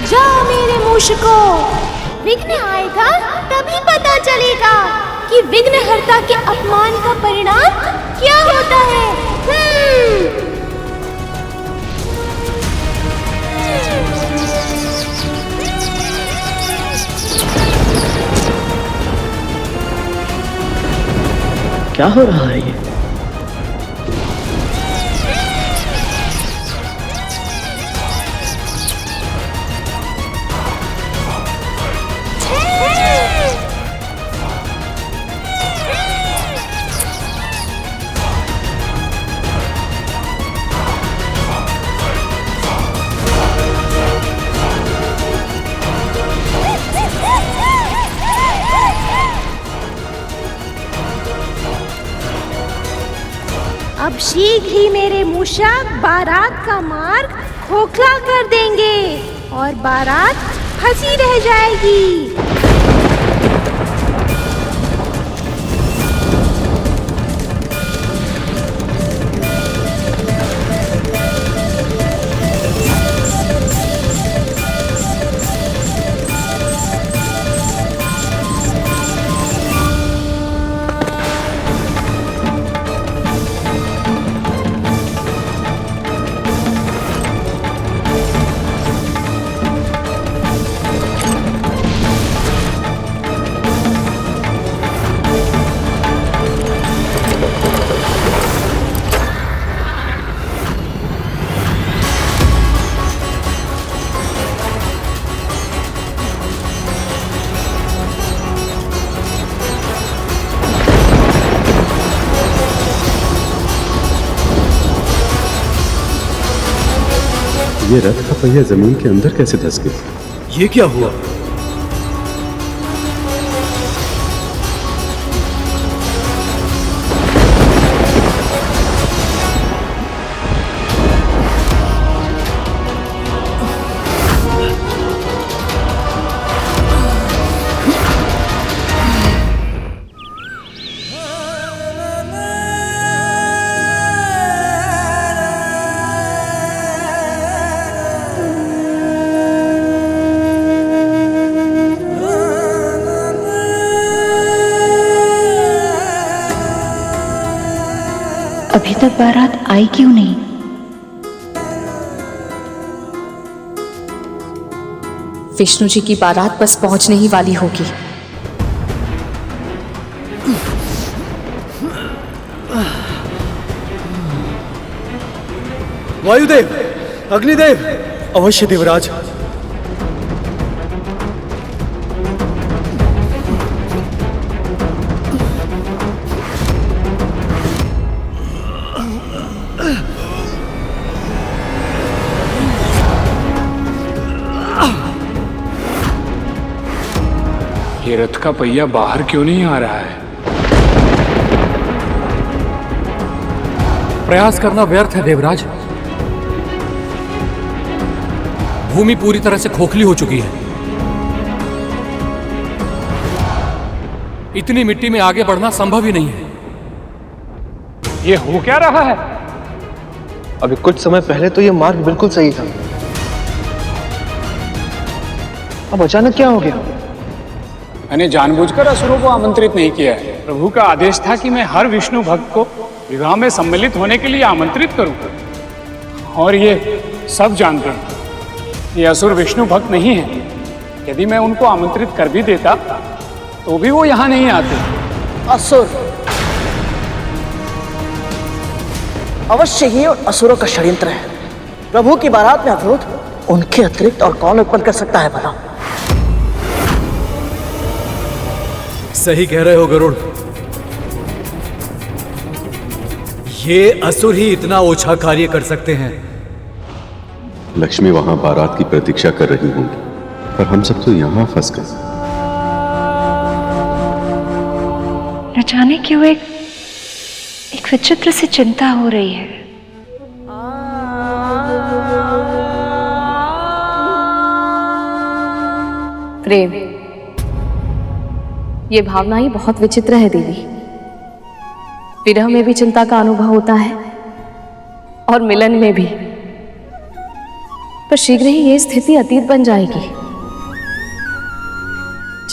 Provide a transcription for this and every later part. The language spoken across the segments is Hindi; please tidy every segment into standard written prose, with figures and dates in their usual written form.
जाओ मेरे मूषकों, विघ्न आएगा तभी पता चलेगा कि विघ्नहर्ता के अपमान का परिणाम क्या होता है। क्या हो रहा है ये? अब शीघ्र ही मेरे मूषक बारात का मार्ग खोखला कर देंगे और बारात फंसी रह जाएगी। ये रथ का पहिया जमीन के अंदर कैसे धंस गया? ये क्या हुआ? अभी तक बारात आई क्यों नहीं? विष्णु जी की बारात बस पहुंचने ही वाली होगी। वायुदेव, अग्निदेव, अवश्य देवराज। ये रथ का पहिया बाहर क्यों नहीं आ रहा है? प्रयास करना व्यर्थ है देवराज। भूमि पूरी तरह से खोखली हो चुकी है। इतनी मिट्टी में आगे बढ़ना संभव ही नहीं है। ये हो क्या रहा है? अभी कुछ समय पहले तो ये मार्ग बिल्कुल सही था, अब अचानक क्या हो गया? मैंने जानबूझकर असुरों को आमंत्रित नहीं किया है। प्रभु का आदेश था कि मैं हर विष्णु भक्त को विवाह में सम्मिलित होने के लिए आमंत्रित करूं, और ये सब जानकर ये असुर विष्णु भक्त नहीं है। यदि मैं उनको आमंत्रित कर भी देता तो भी वो यहाँ नहीं आते। असुर? अवश्य ही असुरों का षड्यंत्र है। प्रभु की बारात में अवरोध उनके अतिरिक्त और कौन उत्पन्न कर सकता है भला? सही कह रहे हो गरुड़। ये असुर ही इतना ओछा कार्य कर सकते हैं। लक्ष्मी वहां बारात की प्रतीक्षा कर रही होंगी, पर हम सब तो यहां फंस गए। न जाने क्यों एक विचित्र सी चिंता हो रही है। प्रेम, ये भावना ही बहुत विचित्र है देवी। विरह में भी चिंता का अनुभव होता है और मिलन में भी, पर शीघ्र ही ये स्थिति अतीत बन जाएगी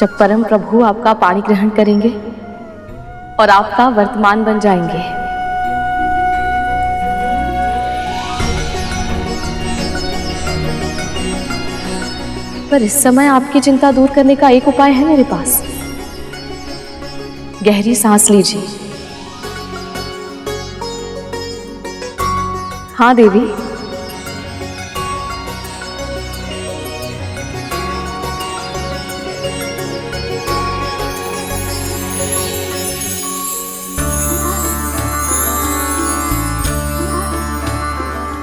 जब परम प्रभु आपका पाणी ग्रहण करेंगे और आपका वर्तमान बन जाएंगे। पर इस समय आपकी चिंता दूर करने का एक उपाय है मेरे पास। गहरी सांस लीजिए। हाँ देवी,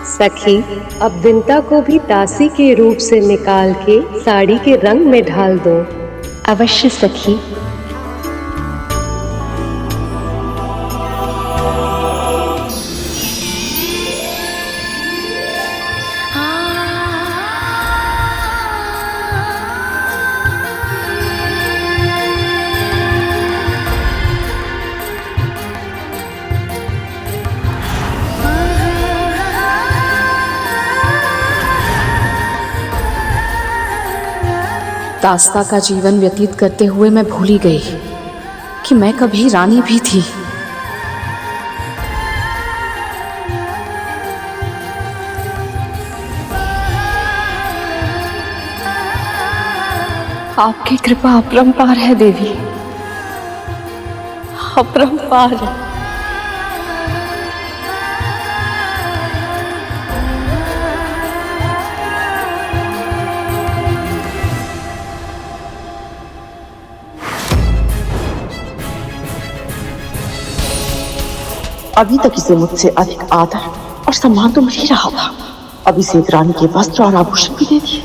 सखी, अब विंता को भी दासी के रूप से निकाल के साड़ी के रंग में ढाल दो। अवश्य सखी। दास्ता का जीवन व्यतीत करते हुए मैं भूल ही गई कि मैं कभी रानी भी थी। आपकी कृपा अपरंपार है देवी, अपरंपार है। अभी तक इसे मुझसे अधिक आदर और सम्मान तो मिल ही रहा था, अब इसे एक रानी के वस्त्र और आभूषण भी दे दिए।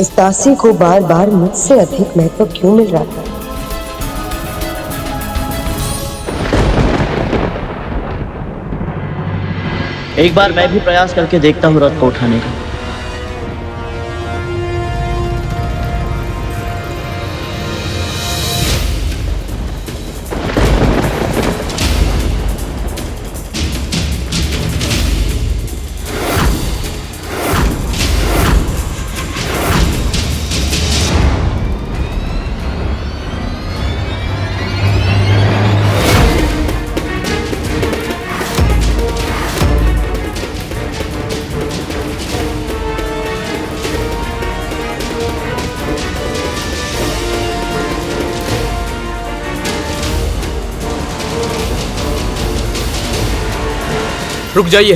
इस दासी को बार बार मुझसे अधिक महत्व क्यों मिल रहा था? एक बार मैं भी प्रयास करके देखता हूँ रथ को उठाने का। रुक जाइए।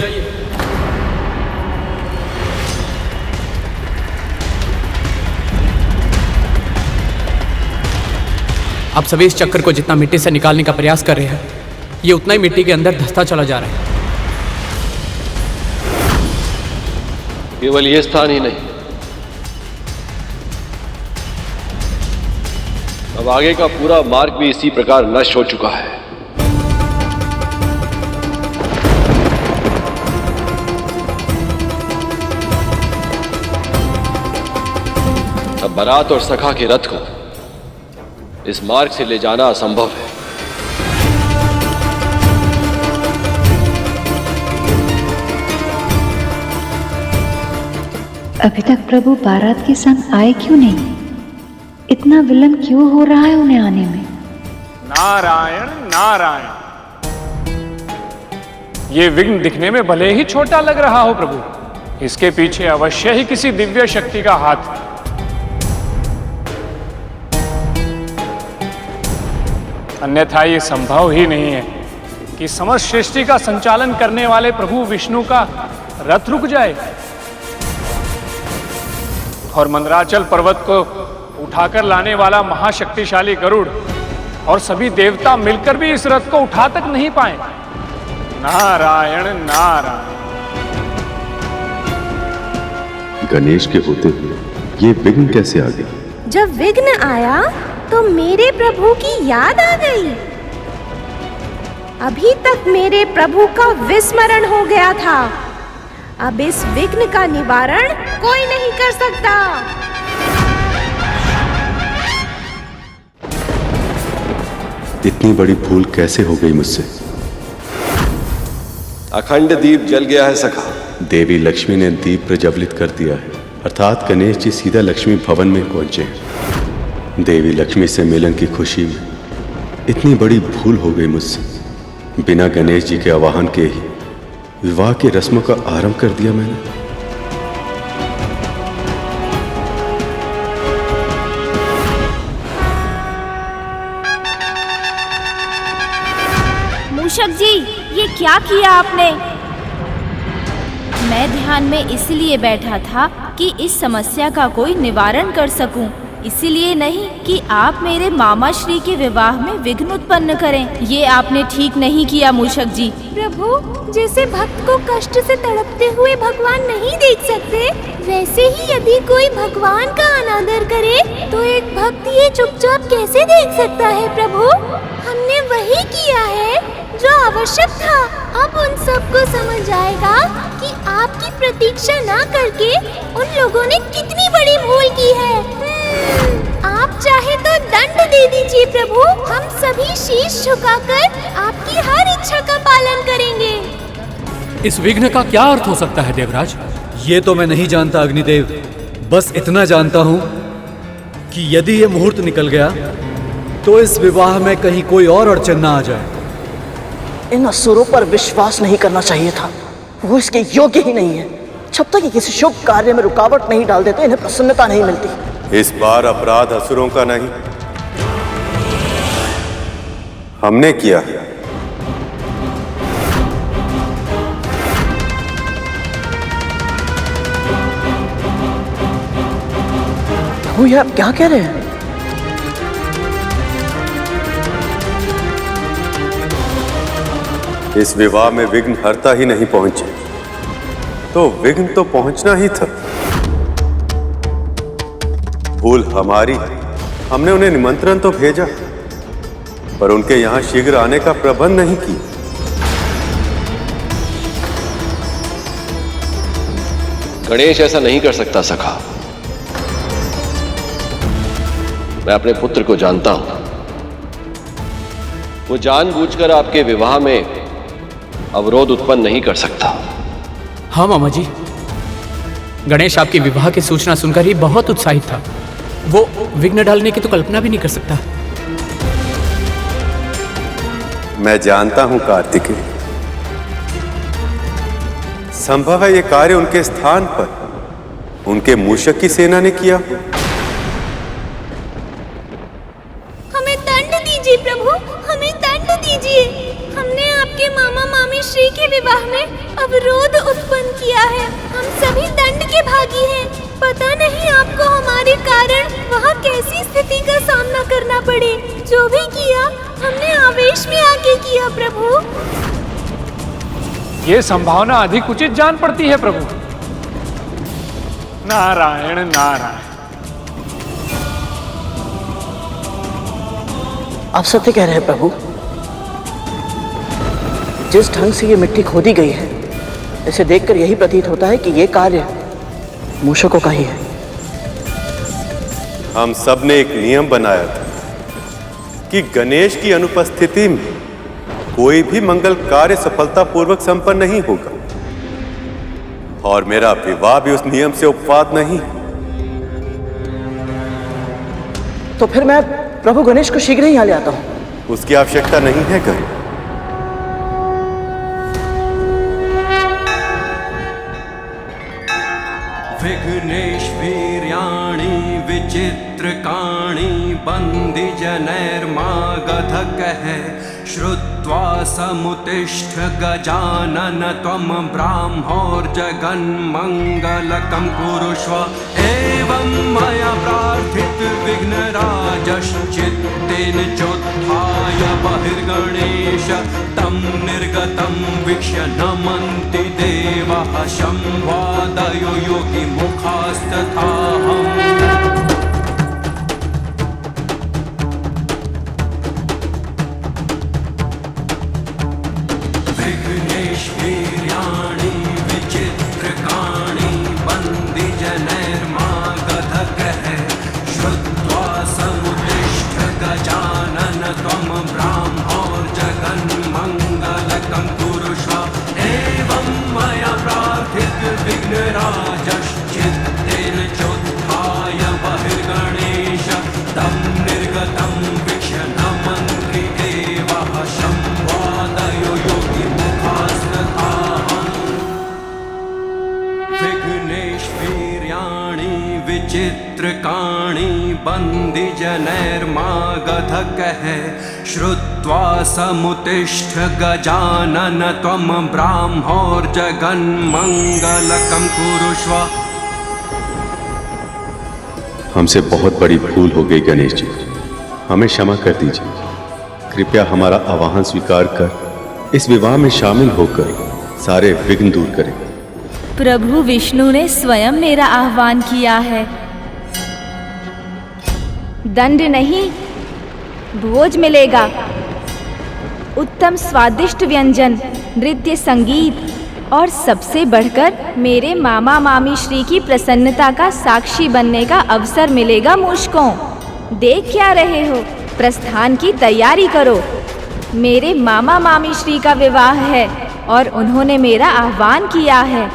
आप सभी इस चक्कर को जितना मिट्टी से निकालने का प्रयास कर रहे हैं, ये उतना ही मिट्टी के अंदर धंसता चला जा रहा है। केवल ये स्थान ही नहीं, अब आगे का पूरा मार्ग भी इसी प्रकार नष्ट हो चुका है। अब बारात और सखा के रथ को इस मार्ग से ले जाना असंभव है। अभी तक प्रभु बारात के संग आए क्यों नहीं? इतना विलंब क्यों हो रहा है उन्हें आने में? नारायण नारायण। ये विघ्न दिखने में भले ही छोटा लग रहा हो प्रभु, इसके पीछे अवश्य ही किसी दिव्य शक्ति का हाथ है। अन्यथा ये संभव ही नहीं है कि समस्त सृष्टि का संचालन करने वाले प्रभु विष्णु का रथ रुक जाए और मंदराचल पर्वत को उठाकर लाने वाला महाशक्तिशाली गरुड़ और सभी देवता मिलकर भी इस रथ को उठा तक नहीं पाए। नारायण नारायण। गणेश के होते हुए ये विघ्न कैसे आ गई? जब विघ्न आया तो मेरे प्रभु की याद आ गई। अभी तक मेरे प्रभु का विस्मरण हो गया था, अब इस विघ्न का निवारण कोई नहीं कर सकता। इतनी बड़ी भूल कैसे हो गई मुझसे? अखंड दीप जल गया है सखा। देवी लक्ष्मी ने दीप प्रज्वलित कर दिया है, अर्थात गणेश जी सीधा लक्ष्मी भवन में पहुंचे हैं। देवी लक्ष्मी से मिलन की खुशी में इतनी बड़ी भूल हो गई मुझसे। बिना गणेश जी के आवाहन के ही विवाह की रस्मों का आरंभ कर दिया मैंने। मूषक जी, ये क्या किया आपने? मैं ध्यान में इसलिए बैठा था कि इस समस्या का कोई निवारण कर सकूं, इसलिए नहीं कि आप मेरे मामा श्री के विवाह में विघ्न उत्पन्न करें। ये आपने ठीक नहीं किया मूषक जी। प्रभु, जैसे भक्त को कष्ट से तड़पते हुए भगवान नहीं देख सकते, वैसे ही यदि कोई भगवान का अनादर करे तो एक भक्त ये चुपचाप कैसे देख सकता है? प्रभु, हमने वही किया है जो आवश्यक था। अब उन सबको समझ आएगा कि आपकी प्रतीक्षा ना करके उन लोगों ने कितनी बड़ी भूल की है। आप चाहे तो दंड दे दीजिए प्रभु, हम सभी शीश झुकाकर आपकी हर इच्छा का पालन करेंगे। इस विघ्न का क्या अर्थ हो सकता है देवराज? ये तो मैं नहीं जानता अग्निदेव, बस इतना जानता हूँ कि यदि ये मुहूर्त निकल गया तो इस विवाह में कहीं कोई और अड़चन ना आ जाए। इन असुरों पर विश्वास नहीं करना चाहिए था, वो इसके योग्य ही नहीं है। जब तक ये किसी शुभ कार्य में रुकावट नहीं डाल देते इन्हें प्रसन्नता नहीं मिलती। इस बार अपराध असुरों का नहीं, हमने किया है। वो ये आप क्या कह रहे हैं? इस विवाह में विघ्न हर्ता ही नहीं पहुंचे तो विघ्न तो पहुंचना ही था। भूल हमारी, हमने उन्हें निमंत्रण तो भेजा पर उनके यहां शीघ्र आने का प्रबंध नहीं किया। गणेश ऐसा नहीं कर सकता सखा। मैं अपने पुत्र को जानता हूं, वो जानबूझकर आपके विवाह में अवरोध उत्पन्न नहीं कर सकता। हाँ मामा जी, गणेश आपके विवाह की सूचना सुनकर ही बहुत उत्साहित था। वो विघ्न डालने की तो कल्पना भी नहीं कर सकता। मैं जानता हूं कार्तिकेय, संभव है ये कार्य उनके स्थान पर उनके मूषक की सेना ने किया। हमें दंड दीजिए प्रभु, हमें दंड दीजिए। हमने आपके मामा मामी श्री के विवाह में अवरोध उत्पन्न किया है। हम सभी दंड के भागी हैं। पता नहीं आपको हमारे कारण वहाँ कैसी स्थिति का सामना करना पड़े। जो भी किया हमने आवेश में आके किया प्रभु। ये संभावना अधिक उचित जान पड़ती है प्रभु। नारायण नारायण। आप सत्य कह रहे हैं प्रभु। जिस ढंग से ये मिट्टी खोदी गई है, इसे देखकर यही प्रतीत होता है कि ये कार्य मूषकों का ही है। हम सब ने एक नियम बनाया था कि गणेश की अनुपस्थिति में कोई भी मंगल कार्य सफलतापूर्वक संपन्न नहीं होगा, और मेरा विवाह भी उस नियम से उपवाद नहीं। तो फिर मैं प्रभु गणेश को शीघ्र ही यहाँ ले आता हूँ। उसकी आवश्यकता नहीं है गण। विघ्नेश वीर्याणि विचित्रकाणि बंदी जनैर्मागधकः श्रुत्वा समुतिष्ठ गजानन त्वं ब्राह्मोर्जगन्मङ्गलकं कुरुष्व। एवं मया प्रार्थित विघ्नराजश्चित्तेन चोत्थाय बहिर्गणेश तं निर्गतं वीक्ष्य नमन्ति देवाः संवादयो योगी मुखास्तथाहम्। वीर्याणि विचित्रकाणि बंदी जनैर्मागधकः श्रुत्वा समुतिष्ठ गजानन त्वं ब्राह्मोर्जगन्मङ्गलकं कुरुष्व। विचित्रकाणि बन्दिजनैर्मागधकः श्रुत्वा समुत्तिष्ठ गजानन त्वं ब्राह्मोर्जगन्मङ्गलकं कुरुष्व। हमसे बहुत बड़ी भूल हो गई गणेश जी, हमें क्षमा कर दीजिए। कृपया हमारा आवाहन स्वीकार कर इस विवाह में शामिल होकर सारे विघ्न दूर करें। प्रभु विष्णु ने स्वयं मेरा आह्वान किया है। दंड नहीं, भोज मिलेगा। उत्तम स्वादिष्ट व्यंजन, नृत्य, संगीत और सबसे बढ़कर मेरे मामा मामी श्री की प्रसन्नता का साक्षी बनने का अवसर मिलेगा मुझको। देख क्या रहे हो, प्रस्थान की तैयारी करो। मेरे मामा मामी श्री का विवाह है और उन्होंने मेरा आह्वान किया है।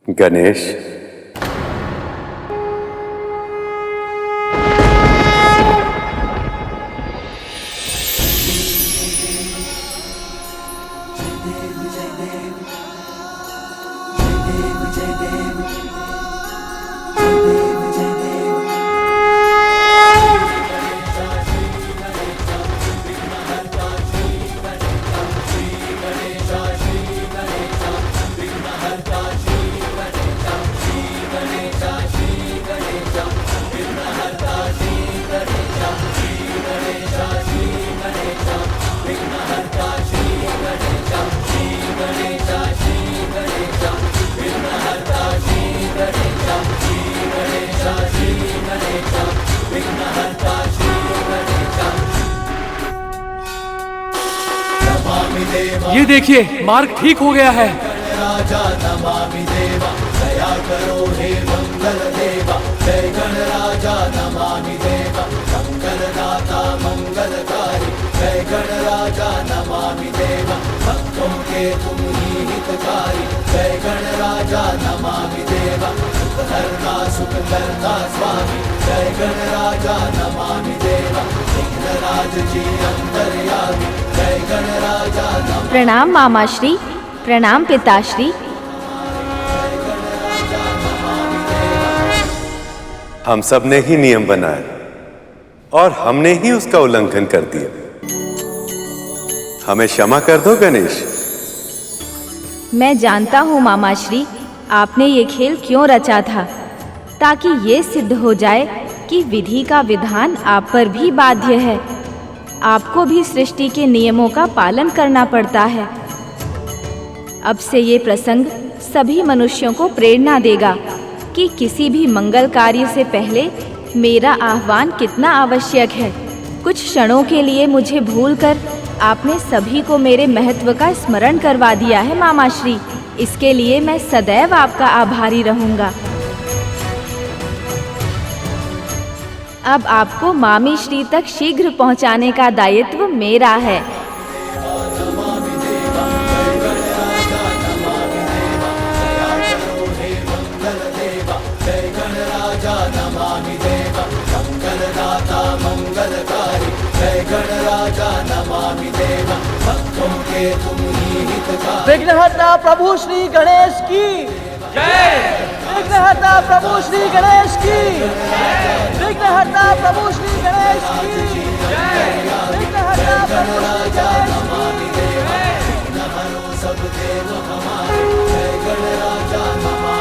गणेश, ये देखिए, मार्ग ठीक हो गया है। राजा नमामि देवा, दया करो हे मंगल देवा। जय गणराजा नमामि देवा, मंगलदाता मंगलकारी। जय गणराजा नमामि देवा, भक्तों के तुम ही हितकारी। जय गणराजा नमामि देवा, सुख हरता सुख करता स्वामी। जय गणराजा नमामि देवा, विघ्नराज जी अंतर्यामी। जय गणराजा नमामि। प्रणाम मामाश्री, प्रणाम पिताश्री। हम सब ने ही नियम बनाया और हमने ही उसका उल्लंघन कर दिया। हमें क्षमा कर दो गणेश। मैं जानता हूँ मामाश्री, आपने ये खेल क्यों रचा था, ताकि ये सिद्ध हो जाए कि विधि का विधान आप पर भी बाध्य है। आपको भी सृष्टि के नियमों का पालन करना पड़ता है। अब से ये प्रसंग सभी मनुष्यों को प्रेरणा देगा कि किसी भी मंगल कार्य से पहले मेरा आह्वान कितना आवश्यक है। कुछ क्षणों के लिए मुझे भूलकर आपने सभी को मेरे महत्व का स्मरण करवा दिया है मामाश्री। इसके लिए मैं सदैव आपका आभारी रहूंगा। अब आपको मामी श्री तक शीघ्र पहुंचाने का दायित्व मेरा है। विघ्नहर्ता प्रभु श्री गणेश की जय। विघ्नहर्ता प्रभु श्री गणेश की जय। विघ्नहर्ता प्रभु श्री गणेश की जय। विघ्नहर्ता प्रभु श्री गणेश की जय। विघ्नहरो सब देव हमारे। जय गणराजा नमामि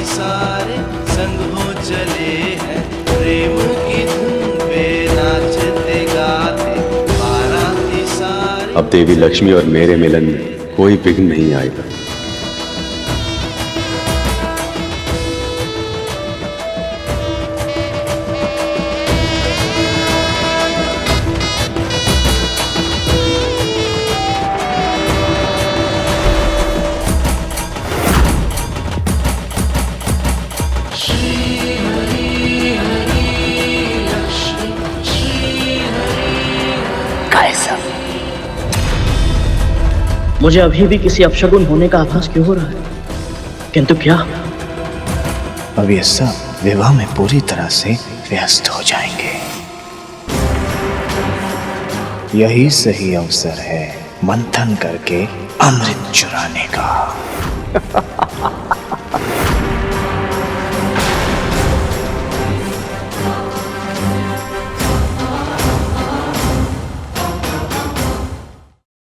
सारे संग हो चले हैं। प्रेम की धुन पे नाचते गाते बाराती सारे। अब देवी लक्ष्मी और मेरे मिलन में कोई विघ्न नहीं आएगा। मुझे अभी भी किसी अपशगुन होने का आभास क्यों हो रहा है? किंतु क्या? अब ये सब विवाह में पूरी तरह से व्यस्त हो जाएंगे। यही सही अवसर है मंथन करके अमृत चुराने का।